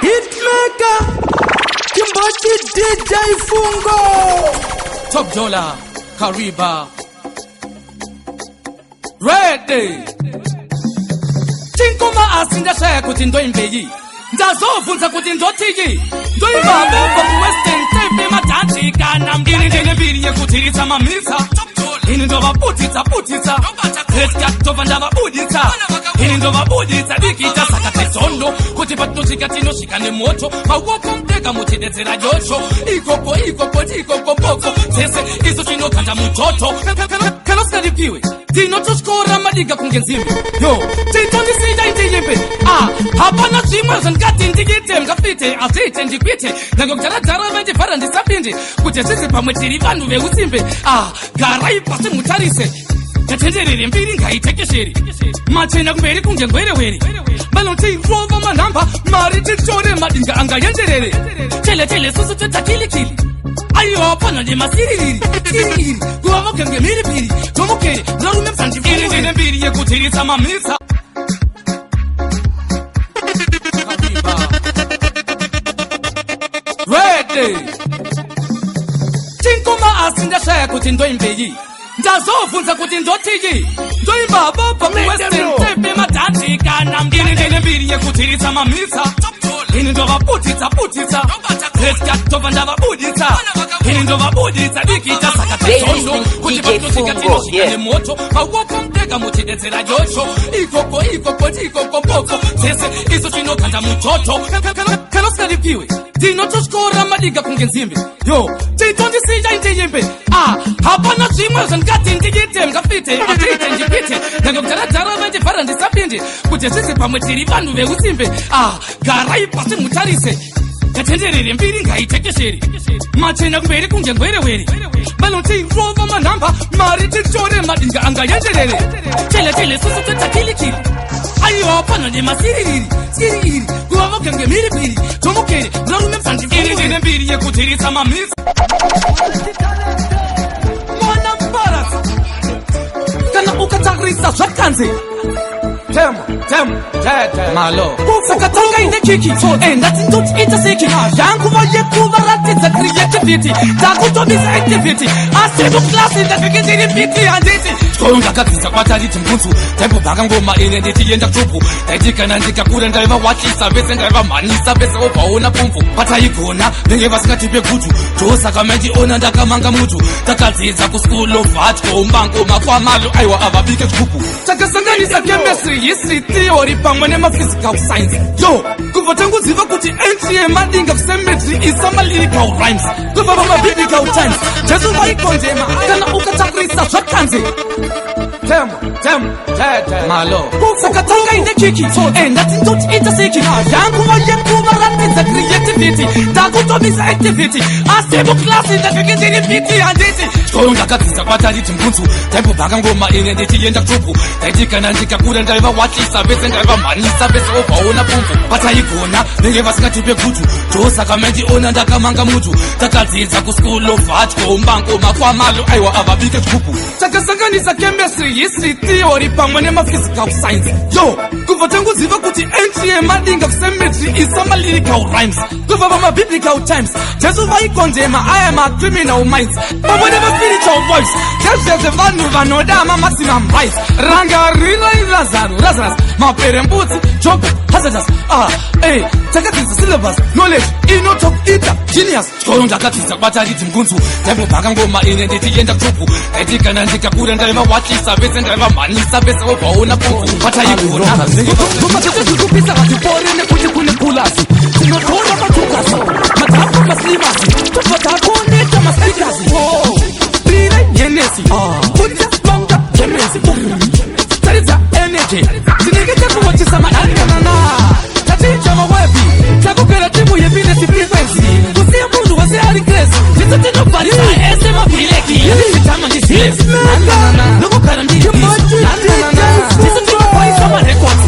Hitmaker Kimbati DJ Fungo Top Dollar Kariba Ready Tinkuma asinda shaya kuti ndo imbeyi Ndazovunza kuti ndo tiki Ndo ibabo kwa Western Tape matati kana mgini ndene biri ye kutiritsa mamisa Ini ndo vabuditsa Kreska tova ndavabuditsa Ini ndo vabuditsa Dikita sakate zondo Kuti patutika tino shikane moto Mawoko mteka mutidetsera josho Ikoko poko Sese iso chino kanda mutoto Kaloska dipiwe Tino tuskora madiga kungenzimbi Yo, titoni sija intiyimbi Hapana chimwe zankati ndigite Mkafite, asite ndikwite Nango kutara venje para ndisapindi Kute sisi pamwetiri vandu veusimbi Garai pasi mutarise Katenderere mbiri ngaitekesheri Machena kumberi kunge ngwereweri Balonti rova manamba Mari titore madinga anga yenderere Tele susu teta kili Ayo hapana de masiriri Kiriri Kuwavo kenge miripiri Tomokere Narume msanti Kiri nene mbiri ye kutiritsa mamisa Ready Tinkuma asinda shaya kuti ndo imbeyi Ndazovunza kuti ndo tiki Ndo ibabo pa Western Tape matati kana mgini nene mbiri ye kutiritsa mamisa Ini ndo vabuditsa Kreska tova ndavabuditsa Ini ndo vabuditsa Dikita sakate zondo Kuti patutika tino shikane moto Mawoko mteka mutidetsera josho Ikoko poko Sese iso chino kanda mutoto Kaloska dipiwe Tino tuskora madiga kungenzimbi Yo, titondi sija intiyimbi Hapana chimwe zankati ndigite Mkafite, asite ndikwite Nango kutara venje para ndisapindi Kute sisi pamwetiri vandu veusimbi Garai pasi mutarise Katenderere mbiri ngaitekesheri Machena kumberi kunge ngwereweri Balonti rova manamba Mari titore madinga anga yenderere Tele susu teta kili Ayo hapana de masiriri Kiriri Kuwavo kenge miripiri Tomokere Narume msanti Ini nene mbiri ye kutiritsa mamisa Mwana mbaras Kana ukatagrisa zvakanzi Temo Malo Sakatanga ine kiki Ndati ndoti itasiki Yangu vaye kuvaratidza creativity Takutobisa activity Asibu klasi ndafikitiri biti handiti Skoro ndakadzidza kwatariti mbunzu Tempo bhaka ngoma ine nditi yenda kutupu Ndaitikana ndikakura ndaiva wachisa Vese ndaiva manisa vese obaona pumvu Pataigona Nenge vasingatipe gutu Tosaka mendiona ndakamanga mutu Takadzidza kuskulu vatko Mbango makwamalo Aiwa avabike chikupu Takasanganisa chemistry history theory pamwe nemaphysical science Yo, kuva tangu ziva kuti entry madinga symmetry is some lyrical rhymes Kuva vama biblical times Jesu vaikonjema Kana ukatakrisa zvakanzi Temo Malo Sakatanga ine kiki Ndati ndoti itasiki Yangu vaye kuvaratidza creativity Takutobisa activity Asibu klasi ndafikitiri biti handiti Skoro ndakadzidza kwatariti mbunzu Tempo bhaka ngoma ine nditi yenda kutupu Ndaitikana ndikakura ndaiva wachisa Vese ndaiva manisa vese obaona pumvu Pataigona Nenge vasingatipe gutu Tosaka mendiona ndakamanga mutu Takadzidza kuskulu vatko Mbango makwamalo Aiwa avabike chikupu Takasanganisa chemistry history theory pamwe nemaphysical science Yo, kuva tangu ziva kuti entry madinga symmetry is some lyrical rhymes Kuva vama biblical times Jesu vaikonjema I am a criminal minds Pamwe nema spiritual voice Jezeze vanhu vanodama maximum vice Ranga rila Lazarus Mapere mbutsi Job Hazardous Takadzidza syllabus Knowledge Inotok Ita Genius Skoro ndakadzidza kwatariti mbunzu Tempo bhaka ngoma ine nditi yenda kutupu Ndaitikana ndikakura ndaiva wachisa Vese ndaiva manisa vese obaona pumvu Pataigona Kumatete zvikupisa vatipore nekuti kune kulasi Tinotora matukasi Matapo maslivasi Topatakoneta masikasi Rire yenesi Kuta longa kemezi Taridza energy Tinenge tekuwachisa madanganana Taticha mawebi Takukera timu yefinesi frequency Kusiya mundu wase ali grace Tito tinoparisa ese mapileki Yeditama ndisilesi Nokukara ndiri Tito tinoparisa marecords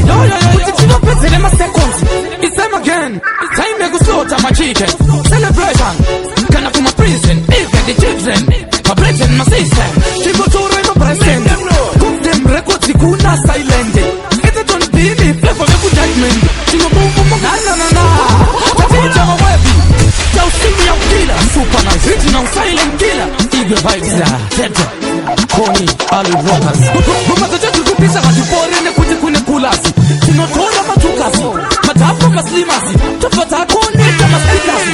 Kuti tinopezele maseconds It's time again Time yekusota machicken Celebration Kana kuma prison Even the children Vibration my system Chikotoro ima present Kum them records kuna silent It's a don't be me Flavor me good judgment Big vibes Tete Koni Ali Rockers Kumazachetu kupisa Hatipore kuti kune kulasi Tinotola matukasi Matafu maslimasi Tufata koni kama stikasi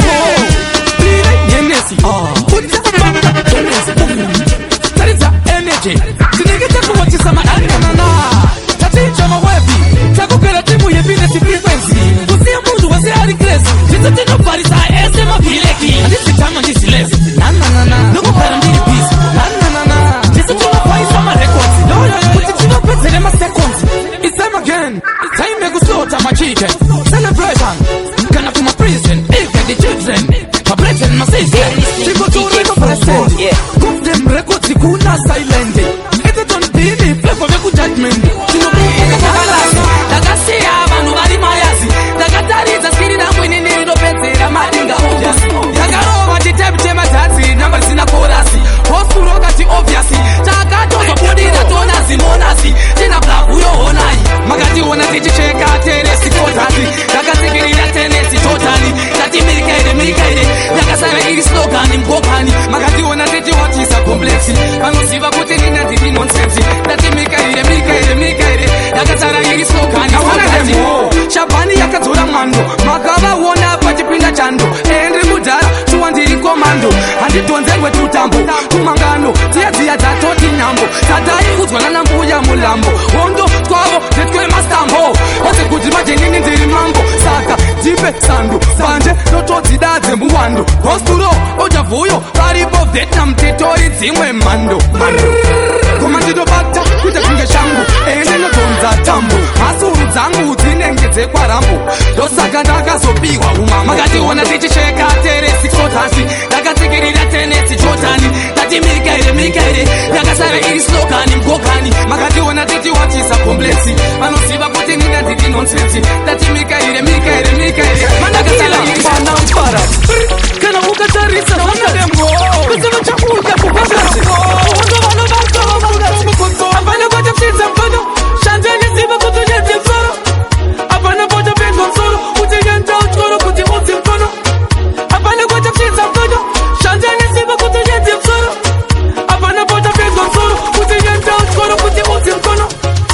Bile yenesi Kuta bamba yenesi Tariza energy Tinigita kuwachisa maanganana Taticha mawebi Takukera timu ye business frequency Kusia mundu wase arikresi Jitatino parisa ese mapileki Andisi tama ndisi lezi Na Nuku para mbili peace Na Jisatino paisa ma records Kutitino petele ma seconds It's time again Time me gusota ma chicken Celebration Gonna to my prison Even the children My brethren, my sister Chico to record present Got them records Kuna silent Ete ton dini Play for meku judgment Chino buka kakalasi Dagasia Manu bari mayasi Dagatariza skiri na mwini nilo petera madinga obviously Dagarova jitebite matati Namba sina korasi Hospuro kati obviously Takatozo bodi na tonasi monasi Jina black uyo honai Magati wana tichisheka teresi totally Dagasikiri na tenesi totally Dati mirikaide Dagasara iri slogani mkokani Magati wana titi watisa komplexi Panosiva kuti nina titi nonsensi Dati mirikaide Dagasara iri slogani mkokani Shabani yakadzora mando Magava wona pachipinda chando Henry Mudara tuwandiri komando Handidonzerwe tutambo Kumangano Tia dzatoti nyambo Tadai udzwana na mbuya mulambo Hondo kwavo tetwe mastambo Ose kuti majenini ndiri mambo Saka jipe sandu Banje nototi dadze mbuwando Hospuro ojavuyo Paripo Vietnam titori dzimwe mando Komandito bata kuita kunge shangu Ende notonza tambo Masuru dzangu dzinengedze kwa rambo Dosaka ndakazopigwa umama Magati ona tichisheka teresi kotasi Dakatikirira tenesi jotani Dati mirikaide Dakasara iri slogani mkokani Magati ona titi watisa komplexi Vanosiva kuti nina titi nonsensi Dati mirikaide Dakasara iri slogani Kana ukatarisa Vanademgo Kusema chakuja kupagasi Apana kwa tafsita mkono Shanjani ziva kutunyeti msoro Apana kwa tafsita msoro Utijenta uchkoro kuti uti mkono Apana kwa tafsita mkono Shanjani ziva kutunyeti msoro Apana kwa tafsita msoro Utijenta uchkoro kuti uti mkono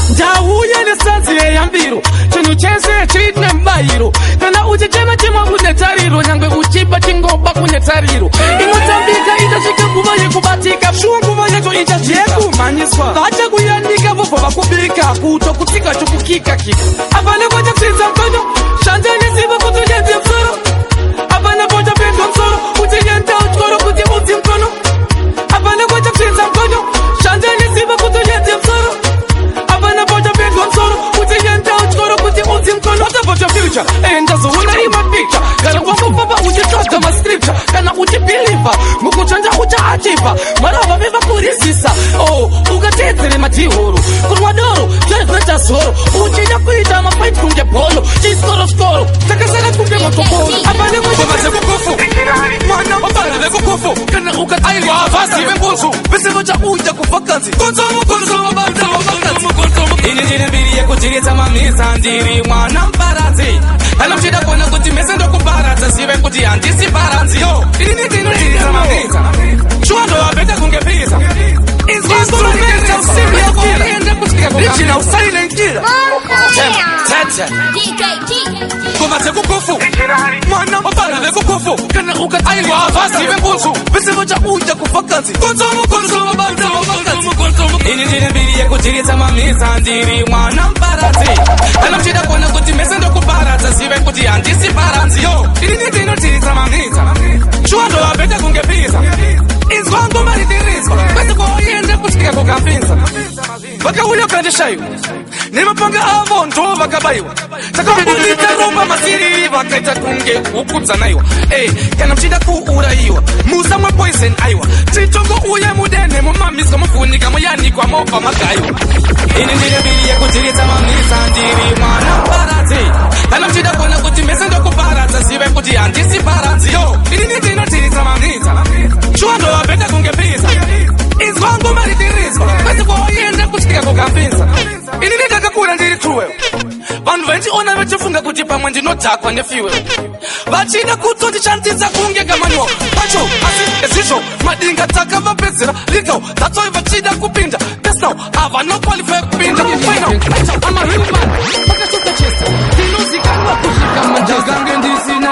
Njauye ni sanzi ya mbiru Chenu chese chitne mbairo Kana uchichema chima unetariro Nyangwe uchipa chingoba kunetariro Inotambika itashika kuva yekubatika Shua kuva yeto itashika Manyiswa Vacha kuyanika vovo vakubika Kuto kutika chukukika kika Apana voja psinza mkono Shanjani ziva kutunyeti msoro Apana voja pendo msoro Utinyenta uchkoro kuti uti mkono Apana voja psinza mkono Shanjani ziva kutunyeti msoro Apana voja pendo msoro Utinyenta uchkoro kuti uti mkono What about your future? Enda zuhuna ima picture Kana wako baba ujitrata ma scripture Kana ujibelieve Mukuchanja uja-achieve Marava viva kurisisa Oh, ugatezele matihoro Kurwa doro, jayafeta zoro Uchija kuita mafight kunge polo Chiskoro Takasara kunge motokolo Apane mwisho kukufu Mana Apane kukufu Kana ukataiwa Vasi wembozu Bese moja uja kufakanzi Konsomo Ini biri ya kuchirita mamisa Ndiri mwana mparazi Halo mshida kona kuti mesendo kuparaza Siwe kuti andisi paranzi Yo, ini chirita mamisa Chuando wabeta kungepisa Instrumenta usiria kila Richina usilent killer Tete Kumate kukufu Mwana Apane kukufu Kana ukataiwa Vasi wembozu Bese moja uja kufakanzi Konsomo Ini biri ya kuchirita mamisa Ndiri mwana mparazi Halo mshida kona kuti mesendo kuparaza Siwe kuti andisi paranzi Yo, ini chirita mamisa Chuando wabeta kungepisa Izwango maritirizwa Kwezi kwa yende kuchikika kukapinza Waka ulio kandishayo Nimapanga avo ndo wakabayiwa Taka mbulita rumba masiri Wakaita kunge ukutsa naiwa Kana mshida kuuraiwa Musa mwa poison aiwa Chichongo uye mudene Mumamiska mufunika Muyani kwa mopa makaiwa Ini biri ya kuchirita mamisa Ndiri mwana mparazi Kana mshida kona kuti mesendo kuparaza Siwe kuti andisi paranzi Yo, ini chirita mamisa Chuando wabeta kungepisa Izwango maritirizwa Kwezi kwa yende kuchikika kukapinza Ini ndakakura ndiri truwe Vanhu venchiona vechifunga kuti pamwe ndinodhakwa nefiwe vachida kutoti shandisa kunge gamanyo pacho asi ezizvo madinga takavapedzera legal that's why vachida kupinda yes now ava no qualify kupinda final I'm a real man pakashota chesa tinozikanwa kusvika manjagange ndisina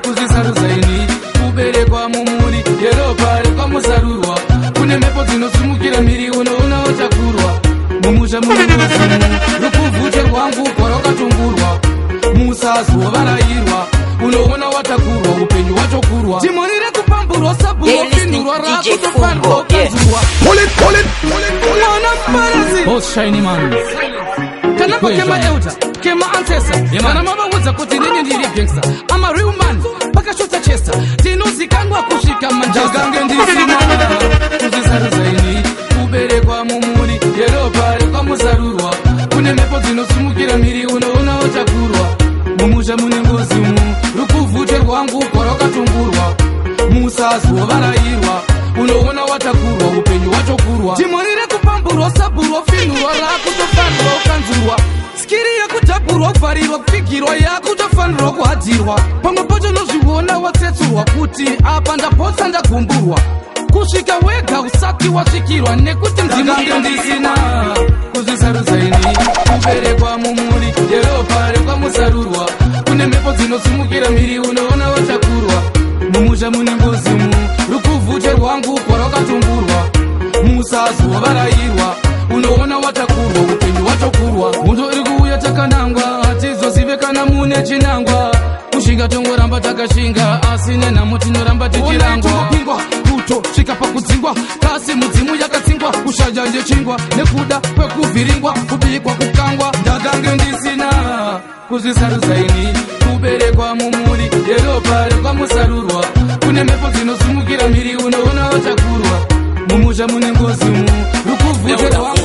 kuzisaruzaini kuberekwa mumuri yeropa rekwamuzarurwa kune mhepo dzinosimukira miri unoona wachakurwa mumusha munomuzimu rukuvhute rwangu kwarwakatongurwa musazovanayirwa unoona watakurwa upenyu wachokurwa timonire kupamburwa sabhurwa finurwa rakutofanirwa ukanzurwa mwana mparasi boss shiny man kana pakema euta kema ancestor kana mavaudza kuti nini ndiri gangster I'm a real man pakashota chesa tinozikanwa kusvika manjagange ndisina kuzisaruzaini kuberekwa mumuri yeropa rekwamuzarurwa kune mhepo dzinosimukira miri unoona wachakurwa mumusha mune ngozimu rukuvhute rwangu kwarwakatongurwa musazovanayirwa unoona watakurwa upenyu wachokurwa timonire kupamburwa sabhurwa finurwa rakutofanirwa ukanzurwa skiri yekudhabhurwa kuvharirwa kupfigirwa yakutofanirwa kuhadzirwa pamwe pacho nozviona watsetsurwa kuti apa ndapotsa ndagumburwa kusvika wega usati wasvikirwa nekuti ndimange ndisina kuzvisaruzaini kuberekwa mumuri yeropa rekwamuzarurwa kune mhepo dzinosimukira miri unoona wachakurwa mumusha mune ngozimu rukuvhute rwangu kwarwakatongurwa musazovanayirwa unoona watakurwa upenyu wachokurwa mundu iri kuuya takanangwa hatizozive kana mune chinangwa kushinga tongoramba takashinga asi nenhamo tinoramba tichirangwa svika pakudzingwa kasi mudzimu yakatsingwa kushanja ndechingwa nekuda kwekuvhiringwa kubikwa kukangwa ndagange ndisina kuzvisaruzaini kuberekwa mumuri yeropa rekwamuzarurwa kune mhepo dzinosimukira miri unoona wachakurwa mumusha mune ngozimu rukuvhute rwangu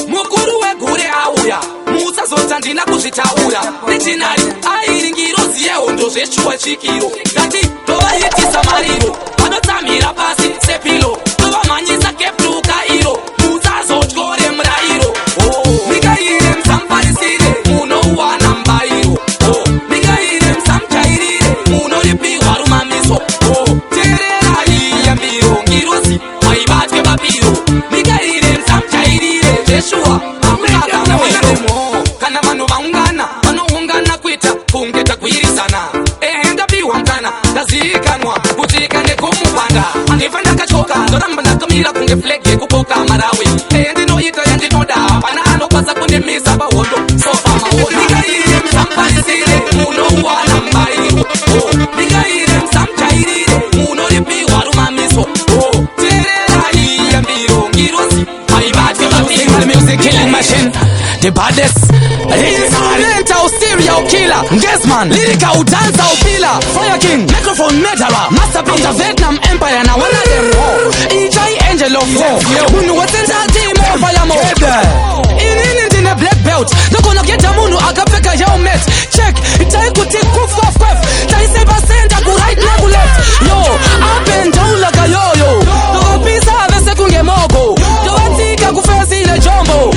mukuru wegure auya musazota ndina kuzvitaura nechinari airingirozi yehondo zvechua chikiro ngati tovaitisa mariro vanotsamhira pasi sepilo tovamhanyisa keptuka iro musazotyore murayiro mingaire musamparisire munouwana mubayiro mingaire musamujairire munoripiwa rumamiso tererai yambiro ngirozi maibatwe mapiro mingaire musamujairire zveshua kana vanhu vaungana vanoungana kuita kunge tagwirisana ndapiwa mukana ndazivikanwa kuti kandekumupanda andifa ndakachoka ndoramba ndakamira kunge flag yekuboka marawi ndinoita yandinoda pana anokwanisa kundimisa pahondo sofa mahondo ndingaire musamparisire munouwana mubayiro ndingaire musamujairire munoripiwa rumamiso tererai yambiro ngirozi maibatwe mapiro the baddest instrumental serial killer Gizman lyrical dancer upila Fire King microphone murderer masterpiece the Vietnam Empire na one of them EJ Angel of War Munu watenza team fire mo in the black belt nokona geta munu akapfeka helmet check itai kuti kuf tai seba center ku right na ku left yo up and down like yo to pisa vese kunge mogo to watika kufesile jombo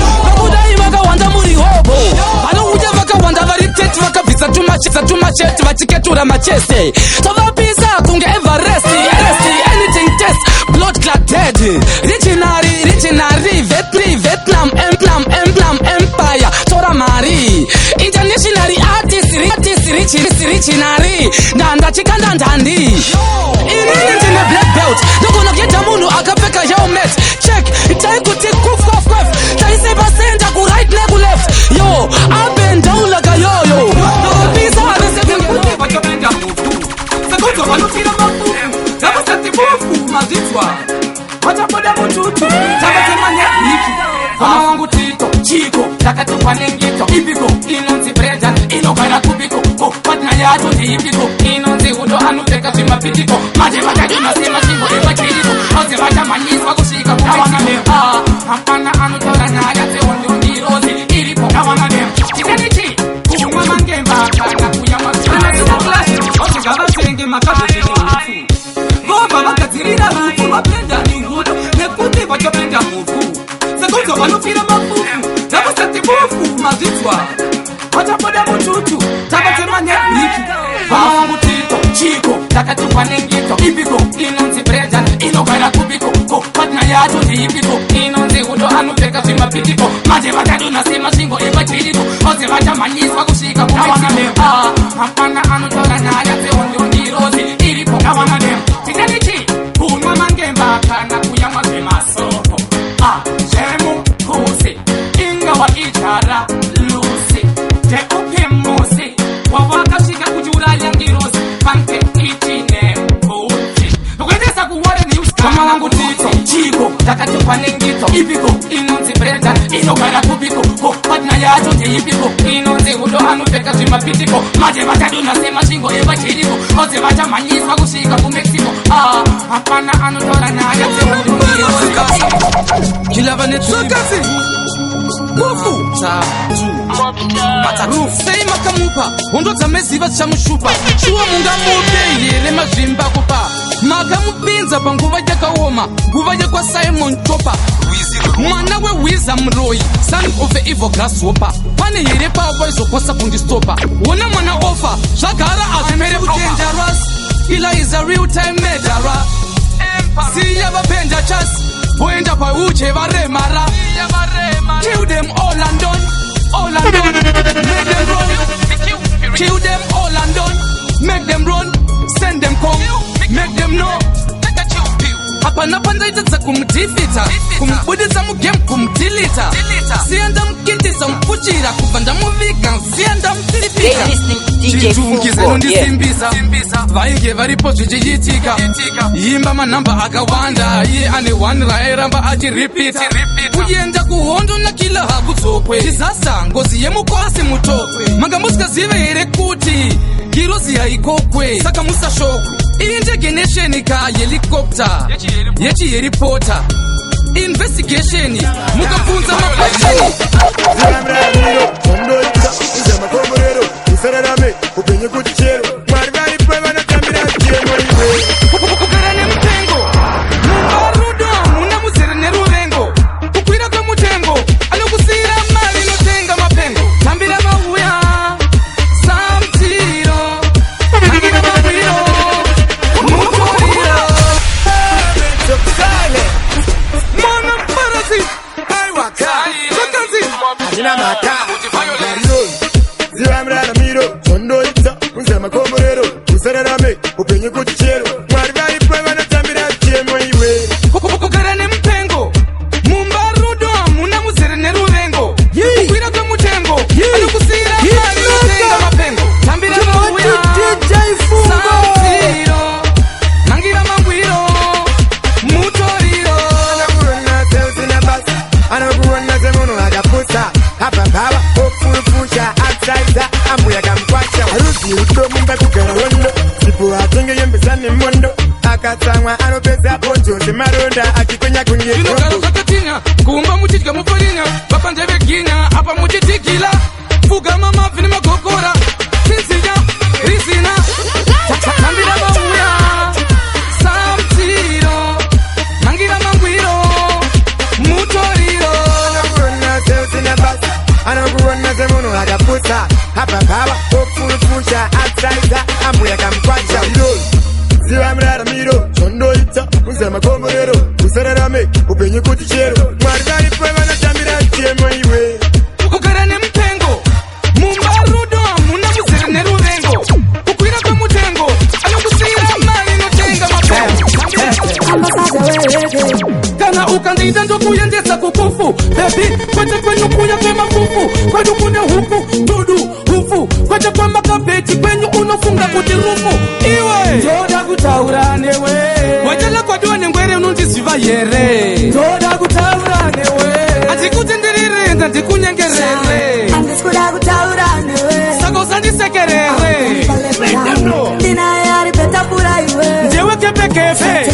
tumacheti vachiketura macheste tovapisa kunge everest anything test blood clot dead richinary Vietnam empire tora mari international artist richinary ndandachikanda ndandi inini black belt nokona keta munhu akapfeka helmet check itai kuti kuf taiseva center ku right neku left yo up and down like yo watapoda mututu takatemanya hiki kama wangu tito chiko takatupa nengito ipiko inonzi breja inogana kubiko patna yacho ndi ipiko inonzi hudo anuteka zvimapitiko manje vakadimasema chingo evachiriko oze vachamanyiswa kusvika kuawanane hapana anotora nyaya dzehondo ndirozi iripo awanane chikanichi kumwa mangemba kana kuyamwa kana zvinoklas ozigavatenge makazvezveufu vobva vakadzi vatirira rufu vapenda ningudo nekuti vachopenda mufu sekunzo vanofira mafufu takusati mufu mazvitswa vachapoda mututu tavatemanyebiki vangu tito chiko takatupa nengito ipiko inonzi bredan inogara kubiko ko patna yacho ndiipiko inonzi udo anopfeka zvimapitiko manje vakadona semasvingo evachiriko oze vachamhanyiswa kusvika kumexico hapana anotora nyaya dzeondondirozi iripo kavanadem tikanichi kunwa mangemba kana kuyamwa zvemasoko zvemukusi ingawa ijara lusi teupimusi wavakasvika kuchiuraya ndirozi panke ichine kuti kuendesa kuware newskama vangu tito chiko takatupa nengito ipiko inonzi breda inogara kubiko ko patna yacho ndeipiko inonzi udo anopfeka zvimapitiko manje vakadona semasvingo evachiriko oze vachamhanyiswa kusvika kumexico hapana anotora nyaya dzeudoilava netsvakazi mufu sei makamupa hondo dzameziva dzichamushupa shuwa mungamupe here mazvimba kupa makamupinza panguva yakaoma nguva yekwasimon topa mwana wewiza muroi son of the evil grasshopper pane here pavo paizokosa kundistopa wona mwana ofa zvagara azvimere kudangerous ila is a real time murderer siya vapenda chas voenda pauche varemara kill them all and done make them run kill them all and done make them run send them come make them know hapana pandaita kumudhifita kumubudisa mugame kumudilita siya ndamukindisa mupuchira kubva ndamuviga siya ndamupiripika chitungiza nondisimbisa vainge varipo zvichiitika imba manhamba akawanda iye ane 1 rairamba achiripita kuenda kuhondo nakila hakudzokwe disasa ngozi yemukwasi mutokwe manga musikazive here kuti girozi haikokwe saka musashokwe iyi ndege ka helicopter yechiheripota investigation mukabvunza makwasheni upenyu kuti chero mwari varipo vanotambira chemo iwe kugara nemutengo mumarudo hamuna muzere neruvengo kukwira kwemutengo anokusiyira mari inotenga mapengo tambira vauya samtiro tambira maviro mutoriro mana parasi hazina maka zivamrara miro chondoita kunze makomborero kusararame upenyu kuti chero mwari varipo vanotambira chemo iwe kugara nemupengo mumba rudo hamuna muzere neruvengo kukwira kwemutengo anokusiyira mari inotenga mapengo tambira vauya samtiro nangira mangwiro mutoriro anokuona seusina basa anokuona semunhu akapusa apambava ofurufusha apsaidza ambuya kamkwasha haruzi utomumba kugara hondo sipo atenge yembesa nemondo akatsamwa anopedza ponjo semaronda akikwenya kunyevinogara zvakatinya kuumba muchidya mufarinya vapanje veginya apa muchitigila pfugama mabvi nemagokora tinzinya rizina tambira vauya samtiro nangira mangwiro mutoriro anokuona seusina basa anokuona semunhu akapusa apambava ofurufusha apsaidza ambuya kamkwasha ziva muraramiro chondoita kunze makomborero kusararame upenyu kuti chero mwari varipo vanotambira chemo iwe kugara nemupengo mumba rudo hamuna muzere neruvengo kukwira kwemutengo anokusiyira mari inotenga mapengo kana ukandiita ndokuendesa kukufu bebi kwete kwenyu kuya kwemafufu kwenyu kune huku dudu hufu kwete kwemakabheti kwenyu unofunga kuti rufu iwe ndoda kutaura newe wajala kwadiwa nengwere unondiziva here ndoda kutaura newe handikutenderere ndandikunyengerere andisikuda kutaura newe saka usandisekerere ndinaye ari petapura iwe ndewekepekepe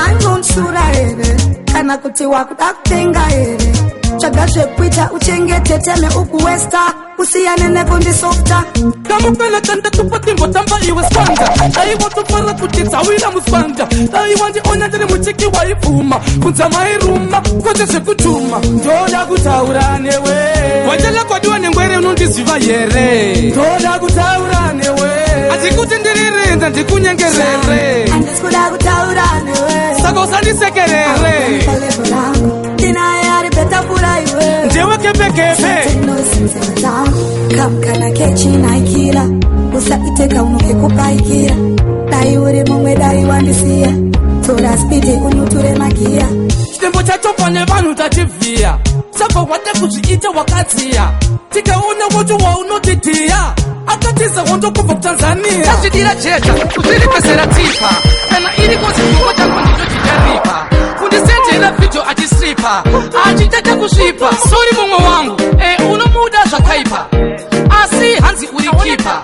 anonshura here kana kuti wakuda kutenga here tsvaga zvekuita uchengete teme ukuwesta usiyane nekundisofta kamupela tanda tupatingotamba iwe spanga aivotofara kuti ndawira muswanda dai wandiona ndiri muchiki waibvuma kunza mairuma kwete zvekutuma ndoda kutaura newe wandela kwadiwa nengwere unondiziva here ndoda kutaura newe hatikuti ndiririnza ndikunyengerere andisikuda kutaura newe saka usandisekerere ndinaye ari betapura iwe ndewe kepekepe kamkana kechinaikira usaiteka unokekupaikira dai uri mumwe dai wandisiya tora spidi unuture magia chitembo chatopa nevanhu tachivhiya saka wade kuzviita wakadziya tikaona kuti waunotidhiya akatiza hondo kubva kutanzania tazvidira jeta kuzviripesera tipa kana iri kozifungo changu ndindochitaripa kundisendera vhidho achisripa achitete kusvipa sori mumwe wangu unomuda zvakaipa asi hanzi uri kipa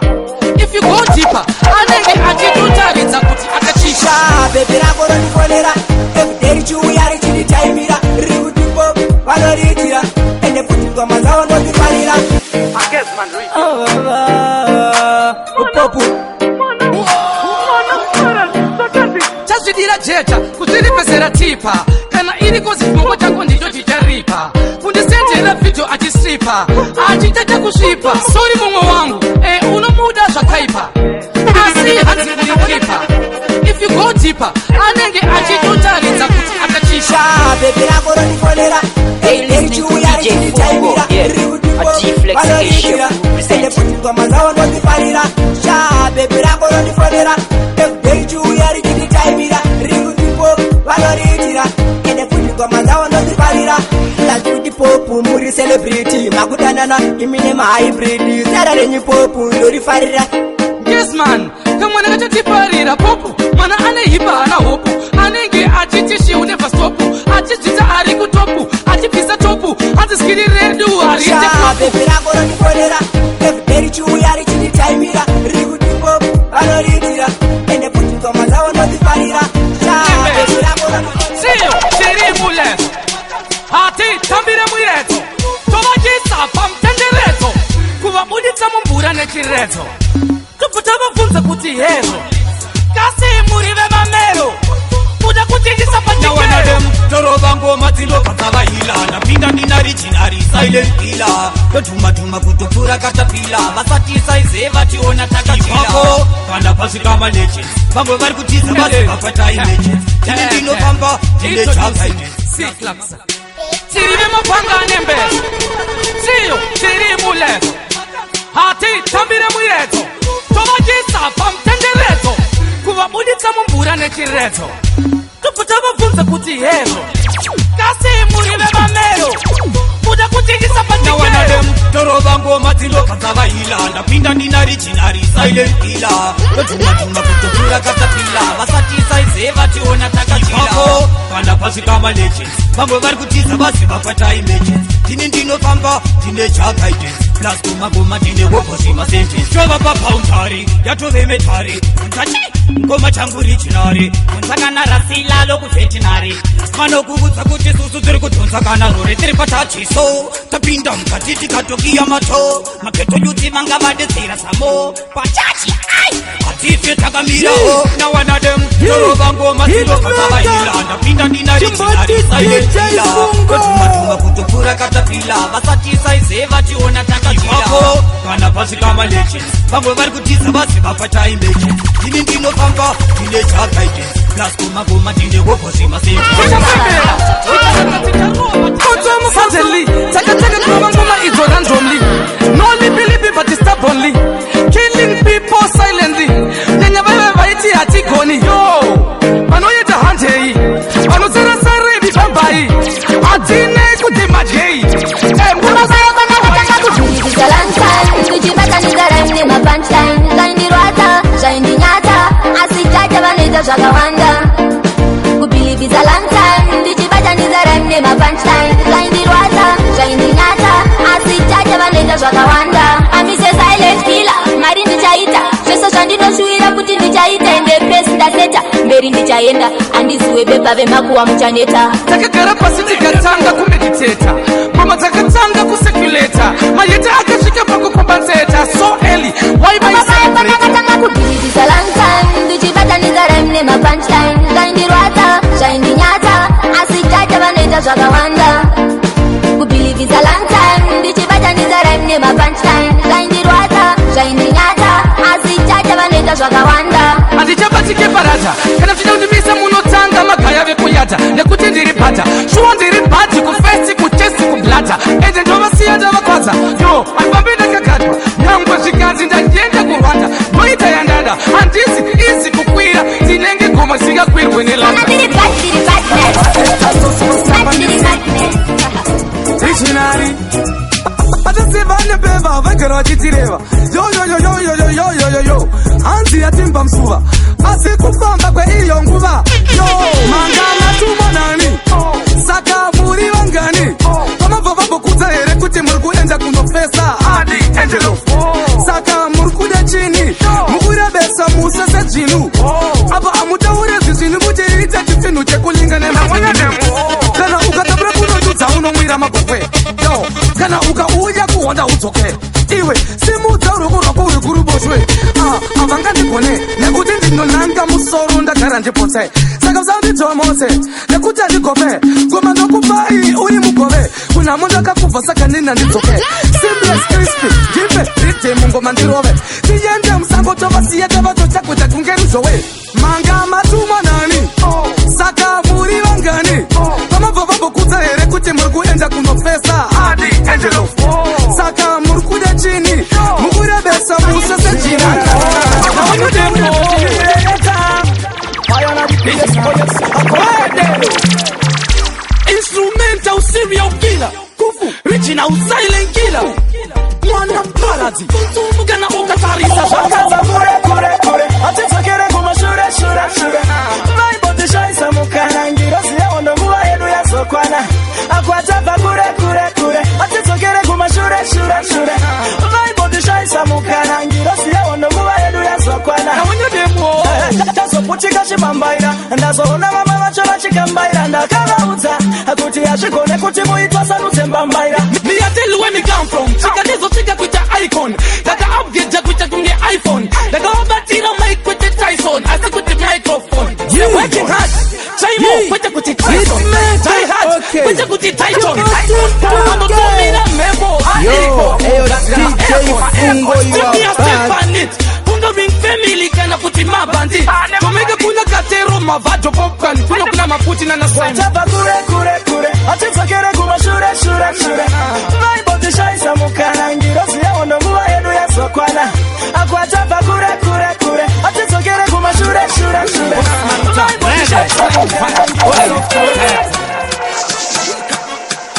if you go deeper anenge achitotaridza kuti akachisha bebe rako ronifonera everyday chiuya richinitaimira riri kutipo vanoriitira ende futi ngoma dzavo ndodzifarira upopu chazvidira jeta kuzviripesera tipa kana iri kozifungo chako ndicho chicharipa kundisendera vhidho achisripa achitete kusvipa sori mumwe wangu unomuda zvakaipa asi hanzi uri kipa if you go deeper anenge achitotaridza kuti akachisha bebe rako ronifonera everyday chiuya richinitaimira riri kutipo vanoriitira ende futi ngoma dzavo ndodzifarira bebe rako ronifonera everyday chiuya richinitaimira riri kutipo vanoriitira ende futi ngoma dzavo ndodzifarira kuti popu muri celebrity makudanana imine mahybrid zara renyu popu ndorifarira yes man kamwana kachatiparira popu mwana ane himba hana hopu anenge achiti she will never stop achidzita ari kutopu achipisa topu anziskiri redu bebe rako ronifonera everyday chiuya richinitaimira riri kutipo vanoriitira ende futi ngoma dzavo ndodzifarira bebe rako siyo tiri muleso hati tambire muiredzo tovachisa pamtenderedzo kuvabuditsa mumvura nechiredzo tobva tavabvunza kuti hero kasi muri vemamero kuda kutingisa pachikero torova ngoma dzinobva dzavahila ndapinda ndina richinari silent killer totumatuma kutopfura katapila vasati saize vachiona takaipapo kana pasvika malegends vamwe vari kutiza vasivapata images tini ndinofamba tine chakainesi tiri vemapanga nembezi siyo tiri muleso hati tambire muiredzo tovachisa pamtenderedzo kuvabuditsa mumvura nechiredzo tobva tavabvunza kuti hero kasi muri vemamero kuda kutingisa pachikero torova ngoma dzinobva dzavahila ndapinda ndina richinari silent killer totumatuma kutopfura katapila vasati saize vachiona takaipapo kana pasvika malegends vamwe vari kutiza vasivapata images tini ndinofamba tine chakaidens plus kumagoma tine wobhosima sentence tova papaundari yatovemetari unzati ngoma changu richinari unzakana rasila lokuvetinari vanokuvudza kuti susu tiri kudhonza kana rori tiri patachiso tapinda mukati tikatokiya mato maketonyuti vanga vadedzera samo pachachi hatife takamirawo nawanadem torova ngoma dzinobva dzavahila ndapinda ndina richinari sailentila totumatuma kutopfura katapila vasati saize vachiona takaipapo kana pasvika malegends vamwe vari kutiza vasivapata images tini ndinofamba tine chakaidens plus kumagoma tine wobhosima Suddenly, takataka kurova ngoma idzo randomly. No lipi but stubbornly. Killing people silently. Nyanya veve vaiti hatigoni. Yo, vanoita handei. Vanosera sare bibambai. Adine kutimajei. Unofaya kona wataka kujuliza lantime. Kujibata nizarani mapunchline. Kaindirwata, shaindinyata. Asitaja vaneza zvakawanda. Kubiliviza lantime. Kujibata nizarani mapunchline. Kaindirwata, shaindinyata. Asitaja vaneza zvakawanda. Amise silent killer. Mari ndichaita. Zvese zvandinoshuvira kuti ndichaita. Ende pesi ndaseta. Mberi ndichaenda. Andiziwe beba vemakuwa muchaneta. Takagara pasi tikatanga kumediteta. Ngoma dzakatanga kusekuleta. Mayeta akasvika pakukombanzeta. So early. Why by celebrate? Kubiliviza lantime. Ndichibata nizarani vanoita zvakawanda. Kubelieve is a long time, ndichibatanidza rhyme nemapunchline. Zvaindirwadza, zvaindinyata, asi chacha vanoita zvakawanda. Handichabatike parata, kana zvichindimisa munotanga magaya vekuyata. Nekuti ndiri bhata, shuwa ndiri bhati, kufesti, kuchesi, kublata. Ende ndovasiya ndavakwadza, yo, handifambi ndakagadwa. Nyangwe zvikanzi ndaenda kuRwanda, ndoita yandada. Handisi izi kukwira, ndinenge goma zvingakwirwe nelanda. Ndiri badness, ndiri badness. Visionary atasivane beva vagera vachitireva yo hanzi yatimba msuva asi kufamba kweiyo nguva yo mangana tumonani saka muri vangani pamabva vambokudza here kuti muri kuenda kunofesa adi angelo saka muri kuda chini mukurebesa musese dzvinu apa amutaure zvinhu kuti ite chipfinhu chekulinga nemamwanyademo kana ukatapura kunotudza unomwira mabhokwe yo kana ukauya kuhonda udzoke iwe simudza ruoko rwako uri kuruboshwe havangandigone nekuti ndinonanga musoro ndagara ndipotse saka usandidzowa mose nekuti handigope goma ndokupai uri mugove kunhamo ndakakubva saka ndina ndidzoke simbles crispy ndipe ritemu ngoma ndirove tiende musango tovasiya tavatochakweta kunge ruzhowe manga matumanani saka muri vangani pamabva vambokudza here kuti muri kuenda kunofesa adi angelo saka muri kuda chini mukurebesa musese jina instrumental serial killer kufu original silent killer mwana paradise kana ukatarisa zvakaza kure atitsokere kumashure vaiboteshaisa mukanangiro ziyaondo nguva yedu yazokwana akwatabva kure atitsokere kumashure vaiboteshaisa mukanangiro ziyaondo nguva yedu yazokwana tazoputika chibambaira ndazoona vamwe vacho vachikambaira ndakavaudza kuti hazvigone kuti muitwasanudze mbambaira. Me I tell you where me come from. Chika nizo chika kuita icon. Daka upgrade ja kuita kunge iPhone. Daka wabatira mic kuita Tyson. Asi kuita microphone. Yeah, working hard. Try more kuita kuita Tyson. Try hard kuita kuita Tyson. Mano tumira memo. Yo, DJ Fungo, you are bad. Fungo ring family kana kuti mabandi. Komega kuna katero mavajo popcorn. Kuna maputi na naswim. Chapa kure atitsokere kumashure vaiboteshaisa mukanangiro ziyaondo nguva yedu yazokwana akwatabva kure atitsokere kumashure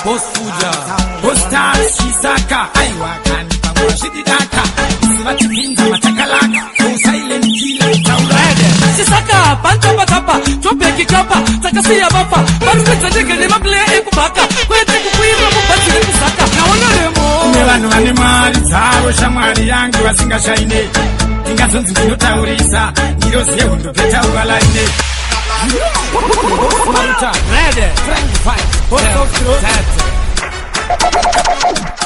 Boss Fuja, Boss Stars, Shisaka, Aiwa, Kani, Pamwa, Shididaka, Sivati Pinda, Matakalaka, Boss Silent Killer, Taurade. Shisaka, Pantapa Kapa, Chopeki Kapa, Takasiya Bapa, Marupeta Degele, Mablea Ekubaka, Kwete Kukwira, Mubati Kusaka, Nawanaremo. Nevanu vane mari dzavo shamwari yangu vasingashaine tingazonzi ndinotaurisa ndiroziye hundopetaura laine Maruta, Rede, Frank Fight,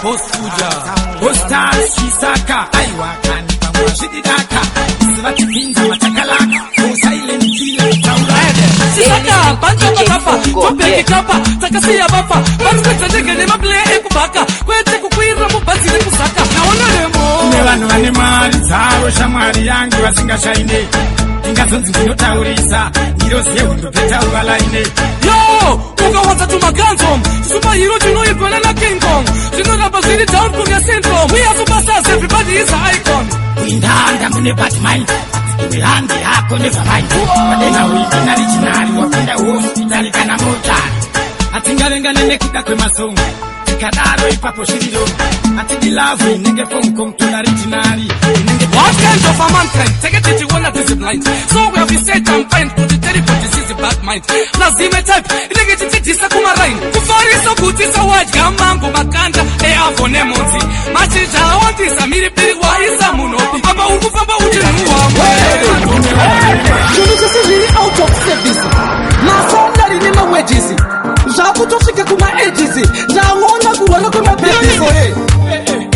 Boss Fuja, Boss Stars, Shisaka, Aiwa, Kani, Pamwa, Shididaka, Sivati Pinda, Matakalaka, Boss Silent Killer, Taurade. Shisaka, Pantapa Kapa, Chopeki Kapa, Takasiya Bapa, Marupeta Degele, Mablea Ekubaka, Kwete Kukwira, Mubati Kusaka, Nawanaremo. Nevanu vane mari dzavo shamwari yangu vasingashaine tingazonzi ndinotaurisa ndiroziye hundopetaura laine Yo, ukawadza tumaganzom superhero tinoibwana na King Kong zvinoramba zviri down kunge syndrome we are superstars everybody is an icon kuindanda mune batmind iwe handi yako nevamai wadenga uipina richinari wapinda hospitali kana motari hatingavengane nekuda kwemasongo tikadaro ipapo shiriro hatidilavhu inenge fomkom tuna richinari what kind of a mankind take it you wanna be blind so we have said I'm fine to the terrible disease bad mind lazime type inenge chichisa kumarain kufarisa kutisa wadya mango makanda eavone monzi machija awandisa miri piri waisa munopi pamba urikufamba uchinuwa zvinhu zvese zviri out of service masondari nemawages zvakutosvika kuma-ages ndaona kurwana kwemabhebhiso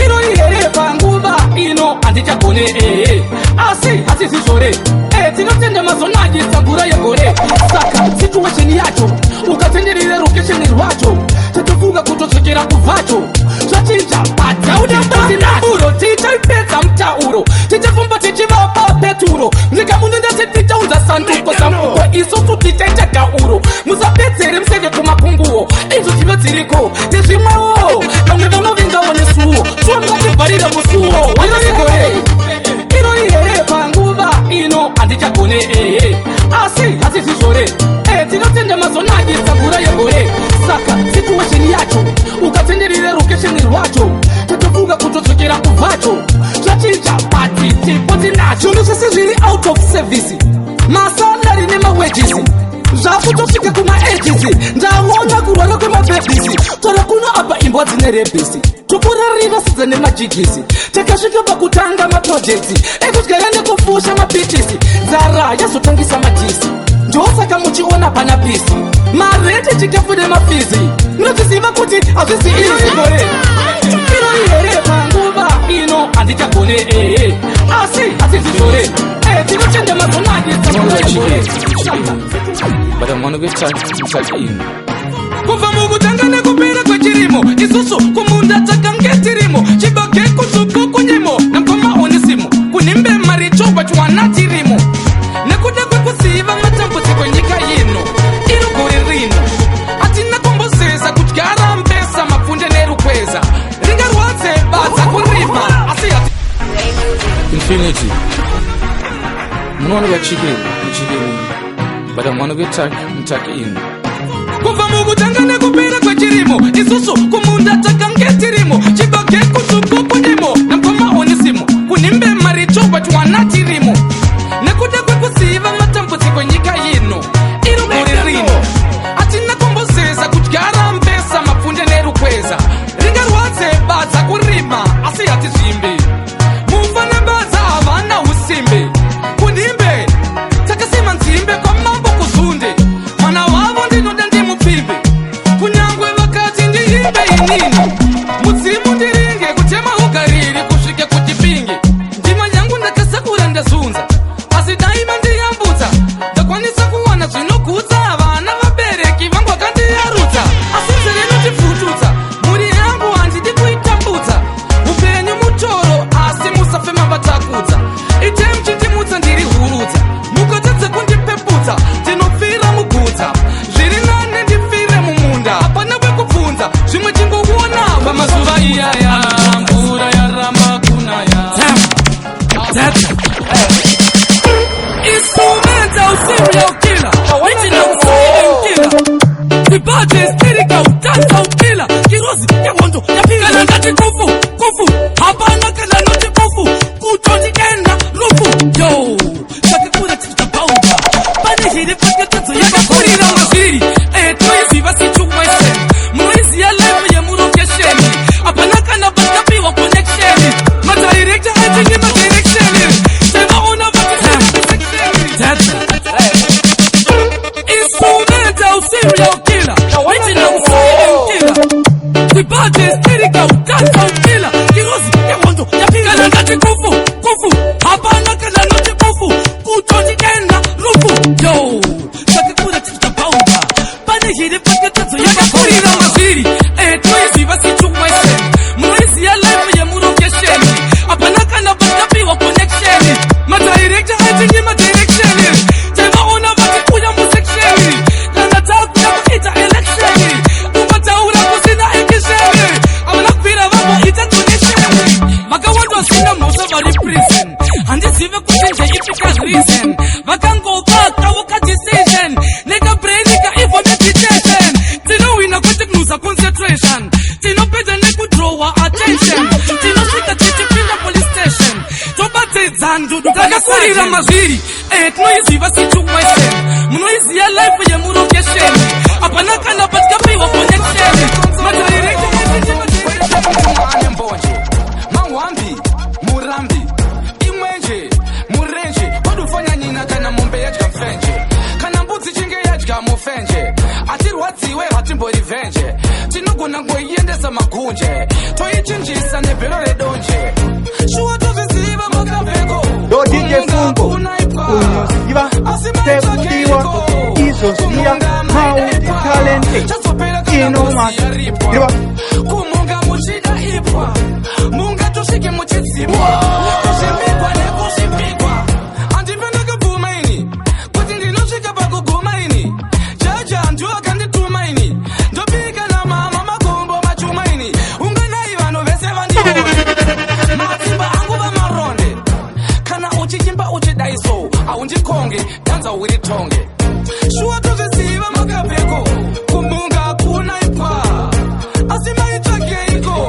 inoi here panguva ino handichagone asi hatizizvore tinotenda mazonajisa ngura yegore saka situation yacho ukatenderere location rwacho titichaudza sanduko zamfuko isu tutitete gauro musapedzere museve kumakunguwo izvo zvive dziriko nezvimwewo vamwe vanovingawo nesuwo suwo mukativharira musuwo irori here panguva ino handichagone asi zvizvore tinotenda mazonakisa mvura yegore saka situesheni yacho ukatenderire rokesheni rwacho tatofunga kutodzokera kubvacho zvachinja bati tipo tinacho zvinhu zvese zviri out of service masalari nemawejisi zvakutosvika kumaejisi ndaona kurwara kwemabhebhisi tora kuno apa imbwa dzine rebhisi tokurarira sidza nemajigisi takasvika pakutanga maprojekti ekudyara nekufusha mapitisi nzara yazotangisa majisi ndosaka muchiona pana pisi marete chikafu nemafizi munotiziva kuti hazvisi izigore iroi here panguva ino handichagone asi hatizizore tinotenda mazonakisagore kubva mukutanga nekupera kwechirimo isusu kumunda takange tirimo chibage kutsvuku kunyimo namkoma onesimo kunhimbe marichobva chwana tirimo nekuda kwekuziva matambudziko enyika yino irugore rino hatina kumbosesa kudyara mbesa mapfunde nerukweza ringarwadze badza kurima asi infinity munoona kwachikeni but amwana kwetaki ino kubva mukutanga nekupera kwechirimo isusu kumunda takange tirimo chibage kutsvuku kunyimo namkoma onesimo kunhimbe marichobva chwana tirimo nekuda kwekuziva matambudziko enyika yino irugore rino hatina kumbosesa kudyara mbesa mapfunde nerukweza ringarwadze badza kurima asi hatizvimbi mufa nebadza havana usimbe kunhimbe takasima nzimbe kwamambo kuzunde mwana wavo ndinoda ndimupfimbe kunyangwe vakati ndiimbe inini mudzimu ndiringe kutema ugariri kusvike kuchipingi ndima nyangu ndakasakura ndazunza asi daima ndiyambudza ndakwanisa kuwana zvinogutsa vana vabereki vangu vakandiyarudza asi nzeve inotivhututsa mhuri yangu handidi kuitambudza upenyu mutoro asi musafema vatakudza ite muchindimutsa ndiri hurudza mukotedze kundipepudza ndinofira mugutsa zviri nane ndifire mumunda hapana kwekubvunza zvimwe tingoona pamazuva iyaya mvura yaramba kunaya instrumenta userial killer original killer the budget spiritual dance killer kirozi yahondo yapingana ngati kufu hapana kana noti kufu kutondikenda lufu yo takakura titabauda pane hiri paketedzo yakakurira mazviri toiziva situation munoiziya life yemurokesheni hapana kana pakapiwa connection madirector atingi madirection taivaona instrumental serial killer original serial killer the budget spiritual dance killer kirozi yahondo yapingana ngati kufu hapana kana noti kufu kutondikenda lufu yo takakura titabauda pane hiri paketedzo yakakurira mazviri toiziva situation munoiziya life yemurokesheni hapana kana pakapiwa connection madirector atingi madirection taivaona vati uya musection kana takuda kuita election kumataura kusina ekisheni havana kubvira vamboita donation vakawandwa sina mhosva vari prison handizive kuti ndeipika reason vakangobva woka decision nekabrain ikaivo meditation tinowina kwete kunusa concentration tinopedza nekudrowa attention tinosvika tichipinda police station tobadzedza ndudu takakurira mazviri tinoiziva situation munoiziya life yemurokesheni hapana kana patikapiwa connection madirector mbonje mahwambi murambi imwenje murenje kodufanya nyina kana mombe yadya mfenje kana mbudzi chinge yadya mufenje hatirwadziwe hatimbori venje tinogona ngoiendesa magunje toichinjisa nebhero redonje shuwa tozviziva makavheko DJ Fungo unoziva sekudiwa izoziya mautalente inomasiva kumunga muchida ipwa munga tosvike muchidzimwa kuzvimikwa nekuzvipikwa handipenda kabvumaini danza uiritonge shuwa tozvisiva makapfeko kumbunga hakuna ipa asi maitsvake iko